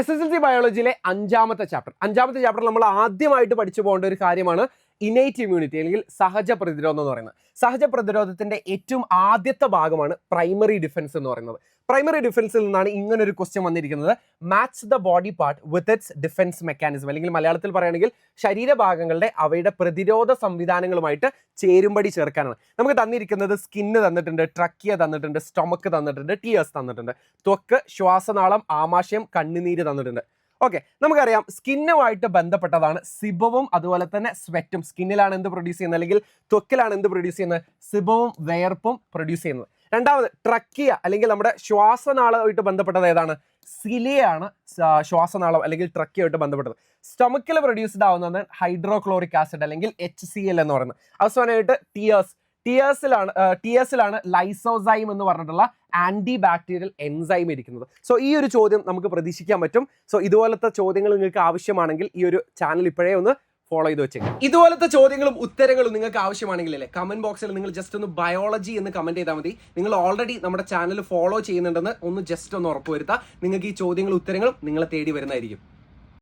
SSLC ബയോളജിയിലെ അഞ്ചാമത്തെ chapter നമ്മൾ ആദ്യമായിട്ട് പഠിച്ചു പോകേണ്ട ഒരു കാര്യമാണ് ഇനേറ്റ് ഇമ്മ്യൂണിറ്റി അല്ലെങ്കിൽ സഹജ പ്രതിരോധം എന്ന് പറയുന്നത്. സഹജ പ്രതിരോധത്തിന്റെ ഏറ്റവും ആദ്യത്തെ ഭാഗമാണ് പ്രൈമറി ഡിഫൻസ് എന്ന് പറയുന്നത്. പ്രൈമറി ഡിഫൻസിൽ നിന്നാണ് ഇങ്ങനെ ഒരു ക്വസ്റ്റ്യൻ വന്നിരിക്കുന്നത്. Match the body part with its defence mechanism, അല്ലെങ്കിൽ മലയാളത്തിൽ പറയുകയാണെങ്കിൽ ശരീരഭാഗങ്ങളുടെ അവയുടെ പ്രതിരോധ സംവിധാനങ്ങളുമായിട്ട് ചേരുംപടി ചേർക്കാനാണ്. നമുക്ക് തന്നിരിക്കുന്നത് സ്കിന്ന് തന്നിട്ടുണ്ട്, ട്രക്കിയ തന്നിട്ടുണ്ട്, സ്റ്റൊമക്ക് തന്നിട്ടുണ്ട്, ടിയേഴ്സ് തന്നിട്ടുണ്ട്, ത്വക്ക്, ശ്വാസനാളം, ആമാശയം, കണ്ണുനീര് തന്നിട്ടുണ്ട്. ഓക്കെ, നമുക്കറിയാം സ്കിന്നുമായിട്ട് ബന്ധപ്പെട്ടതാണ് സിബവും അതുപോലെ തന്നെ സ്വെറ്റും. സ്കിന്നിലാണ് എന്ത് പ്രൊഡ്യൂസ് ചെയ്യുന്നത്, അല്ലെങ്കിൽ ത്വക്കിലാണ് എന്ത് പ്രൊഡ്യൂസ് ചെയ്യുന്നത്? സിബവും വേർപ്പും പ്രൊഡ്യൂസ് ചെയ്യുന്നത്. രണ്ടാമത് ട്രക്കിയ അല്ലെങ്കിൽ നമ്മുടെ ശ്വാസനാളമായിട്ട് ബന്ധപ്പെട്ടത് ഏതാണ്? സിലിയാണ് ശ്വാസനാളം അല്ലെങ്കിൽ ട്രക്കിയായിട്ട് ബന്ധപ്പെട്ടത്. സ്റ്റൊമക്കിൽ പ്രൊഡ്യൂസ്ഡ് ആവുന്നത് ഹൈഡ്രോക്ലോറിക് ആസിഡ് അല്ലെങ്കിൽ HCl എന്ന് പറയുന്നത്. അവസാനമായിട്ട് ടിയേഴ്സിലാണ് ലൈസോസൈം എന്ന് പറഞ്ഞിട്ടുള്ള ആന്റി ബാക്ടീരിയൽ എൻസൈം ഇരിക്കുന്നത്. സോ ഈ ഒരു ചോദ്യം നമുക്ക് പ്രതീക്ഷിക്കാൻ പറ്റും. സോ ഇതുപോലത്തെ ചോദ്യങ്ങൾ നിങ്ങൾക്ക് ആവശ്യമാണെങ്കിൽ ഈ ഒരു ചാനൽ ഇപ്പോഴേ ഒന്ന് ഫോളോ ചെയ്ത് വെച്ചേക്കാം. ഇതുപോലത്തെ ചോദ്യങ്ങളും ഉത്തരങ്ങളും നിങ്ങൾക്ക് ആവശ്യമാണെങ്കിൽ അല്ലേ കമന്റ് ബോക്സിൽ നിങ്ങൾ ജസ്റ്റ് ഒന്ന് ബയോളജി എന്ന് കമന്റ് ചെയ്താൽ മതി. നിങ്ങൾ ഓൾറെഡി നമ്മുടെ ചാനൽ ഫോളോ ചെയ്യുന്നുണ്ടെന്ന് ഒന്ന് ജസ്റ്റ് ഒന്ന് ഉറപ്പുവരുത്താം. നിങ്ങൾക്ക് ഈ ചോദ്യങ്ങളും ഉത്തരങ്ങളും നിങ്ങളെ തേടി വരുന്നതായിരിക്കും.